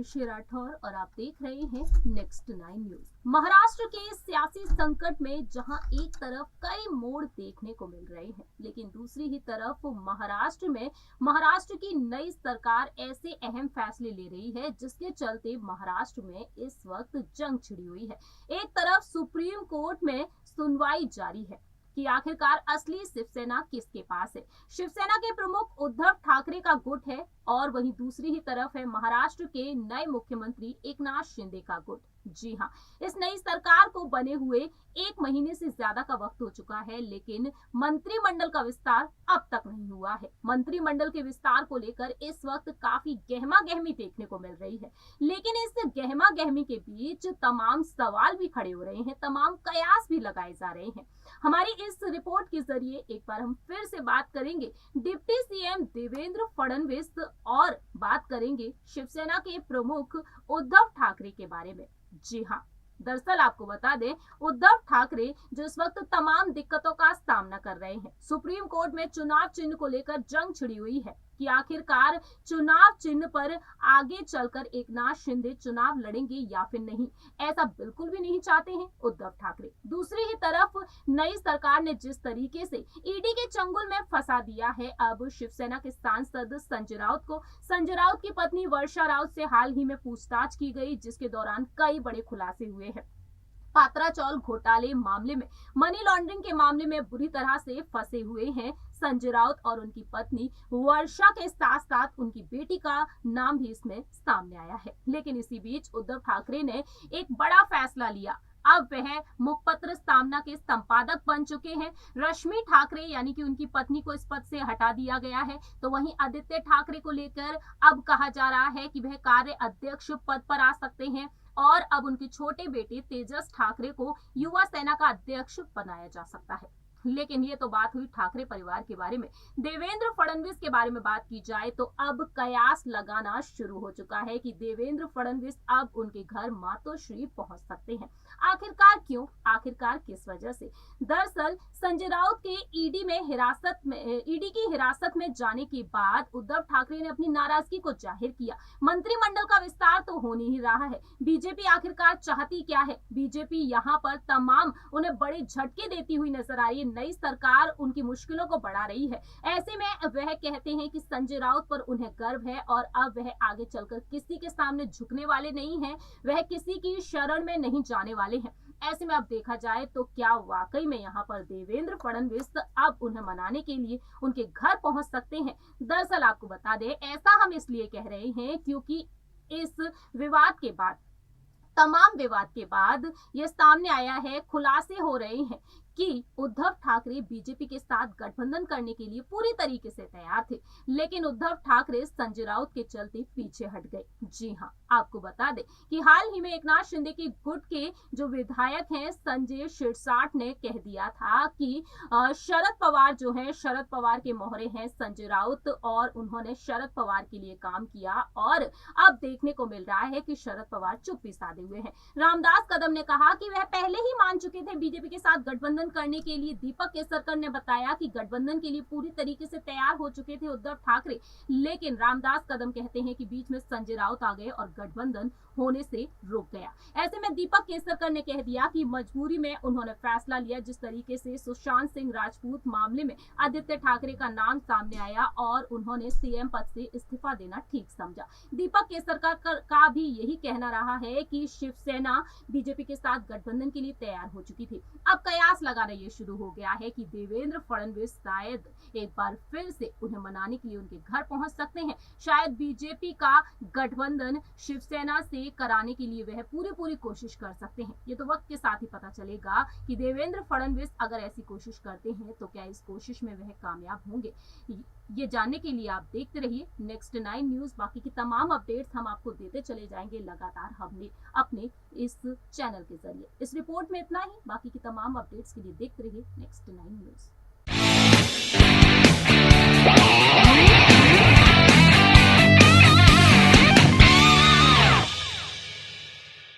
आयुषी राठौर और आप देख रहे हैं नेक्स्ट 9 न्यूज। महाराष्ट्र के सियासी संकट में जहां एक तरफ कई मोड़ देखने को मिल रहे हैं, लेकिन दूसरी ही तरफ महाराष्ट्र की नई सरकार ऐसे अहम फैसले ले रही है जिसके चलते महाराष्ट्र में इस वक्त जंग छिड़ी हुई है। एक तरफ सुप्रीम कोर्ट में सुनवाई जारी है कि आखिरकार असली शिवसेना किसके पास है। शिवसेना के प्रमुख उद्धव ठाकरे का गुट है और वहीं दूसरी ही तरफ है महाराष्ट्र के नए मुख्यमंत्री एकनाथ शिंदे का गुट। जी हाँ, इस नई सरकार को बने हुए 1 महीने से ज्यादा का वक्त हो चुका है, लेकिन मंत्रिमंडल का विस्तार अब तक नहीं हुआ है। मंत्रिमंडल के विस्तार को लेकर इस वक्त काफी गहमा गहमी देखने को मिल रही है, लेकिन इस गहमा गहमी के बीच तमाम सवाल भी खड़े हो रहे हैं, तमाम कयास भी लगाए जा रहे हैं। हमारी इस रिपोर्ट के जरिए एक बार हम फिर से बात करेंगे डिप्टी सीएम देवेंद्र फडणवीस और बात करेंगे शिवसेना के प्रमुख उद्धव ठाकरे के बारे में। जी हाँ, दरअसल आपको बता दें, उद्धव ठाकरे जो इस वक्त तमाम दिक्कतों का सामना कर रहे हैं। सुप्रीम कोर्ट में चुनाव चिन्ह को लेकर जंग छिड़ी हुई है कि आखिरकार चुनाव चिन्ह पर आगे चलकर एकनाथ शिंदे चुनाव लड़ेंगे या फिर नहीं। ऐसा बिल्कुल भी नहीं चाहते हैं उद्धव ठाकरे। दूसरी ही तरफ नई सरकार ने जिस तरीके से ईडी के चंगुल में फंसा दिया है, अब शिवसेना के सांसद संजय राउत की पत्नी वर्षा राउत से हाल ही में पूछताछ की गई, जिसके दौरान कई बड़े खुलासे हुए हैं। पात्रा चौल घोटाले मामले में, मनी लॉन्ड्रिंग के मामले में बुरी तरह से फंसे हुए हैं संजय राउत और उनकी पत्नी वर्षा के साथ साथ उनकी बेटी का नाम भी इसमें सामने आया है। लेकिन इसी बीच उद्धव ठाकरे ने एक बड़ा फैसला लिया। अब वह मुखपत्र सामना के संपादक बन चुके हैं। रश्मि ठाकरे यानी कि उनकी पत्नी को इस पद से हटा दिया गया है, तो वहीं आदित्य ठाकरे को लेकर अब कहा जा रहा है कि वह कार्य अध्यक्ष पद पर आ सकते हैं और अब उनके छोटे बेटे तेजस ठाकरे को युवा सेना का अध्यक्ष बनाया जा सकता है। लेकिन ये तो बात हुई ठाकरे परिवार के बारे में। देवेंद्र फडणवीस के बारे में बात की जाए तो अब कयास लगाना शुरू हो चुका है कि देवेंद्र फडणवीस अब उनके घर मातोश्री पहुंच सकते हैं। आखिरकार क्यों, आखिरकार किस वजह से? दरअसल संजय राउत के ईडी की हिरासत में जाने के बाद उद्धव ठाकरे ने अपनी नाराजगी को जाहिर किया। मंत्रिमंडल का विस्तार तो हो नहीं रहा है। बीजेपी आखिरकार चाहती क्या है? बीजेपी यहाँ पर तमाम उन्हें बड़े झटके देती हुई नजर आ रही है। नई सरकार उनकी मुश्किलों को बढ़ा रही है। ऐसे में वह कहते हैं कि संजय राउत पर उन्हें गर्व है और अब वह आगे चलकर किसी के सामने झुकने वाले नहीं हैं, वह किसी की शरण में नहीं जाने वाले हैं। ऐसे में अब देखा जाए तो क्या वाकई में यहाँ पर देवेंद्र फडणवीस अब उन्हें मनाने के लिए उनके घर पहुंच सकते हैं? दरअसल आपको बता दें, ऐसा हम इसलिए कह रहे हैं क्योंकि इस तमाम विवाद के बाद यह सामने आया है, खुलासे हो रहे हैं कि उद्धव ठाकरे बीजेपी के साथ गठबंधन करने के लिए पूरी तरीके से तैयार थे, लेकिन उद्धव ठाकरे संजय राउत के चलते पीछे हट गए। जी हाँ, आपको बता दें कि हाल ही में एकनाथ शिंदे के गुट के जो विधायक हैं संजय शिरसाट ने कह दिया था कि शरद पवार जो हैं, शरद पवार के मोहरे हैं संजय राउत और उन्होंने शरद पवार के लिए काम किया और अब देखने को मिल रहा है कि शरद पवार चुप्पी साधे हुए हैं। रामदास कदम ने कहा कि वह पहले ही मान चुके थे बीजेपी के साथ गठबंधन करने के लिए। दीपक केसरकर ने बताया कि गठबंधन के लिए पूरी तरीके से तैयार हो चुके थे उद्धव ठाकरे, लेकिन रामदास कदम कहते हैं कि बीच में संजय राउत आ गए और गठबंधन होने से रुक गया। ऐसे में दीपक केसरकर ने कह दिया कि मजबूरी में उन्होंने फैसला लिया। जिस तरीके से सुशांत सिंह राजपूत मामले में आदित्य ठाकरे का नाम सामने आया और उन्होंने सीएम पद से इस्तीफा देना ठीक समझा। दीपक केसरकर का भी यही कहना रहा है कि शिवसेना बीजेपी के साथ गठबंधन के लिए तैयार हो चुकी थी। अब कयास लगाना ये शुरू हो गया है कि देवेंद्र फडणवीस शायद एक बार फिर से उन्हें मनाने के लिए उनके घर पहुंच सकते हैं। शायद बीजेपी का गठबंधन शिवसेना से कराने के लिए वह पूरी कोशिश कर सकते हैं। ये तो वक्त के साथ ही पता चलेगा कि देवेंद्र फडणवीस अगर ऐसी कोशिश करते हैं तो क्या इस कोशिश में वह कामयाब होंगे। ये जानने के लिए आप देखते रहिए नेक्स्ट 9 न्यूज। बाकी की तमाम अपडेट्स हम आपको देते चले जाएंगे लगातार हमने अपने इस चैनल के जरिए। इस रिपोर्ट में इतना ही। बाकी की तमाम अपडेट्स के लिए देखते रहिए नेक्स्ट 9 न्यूज।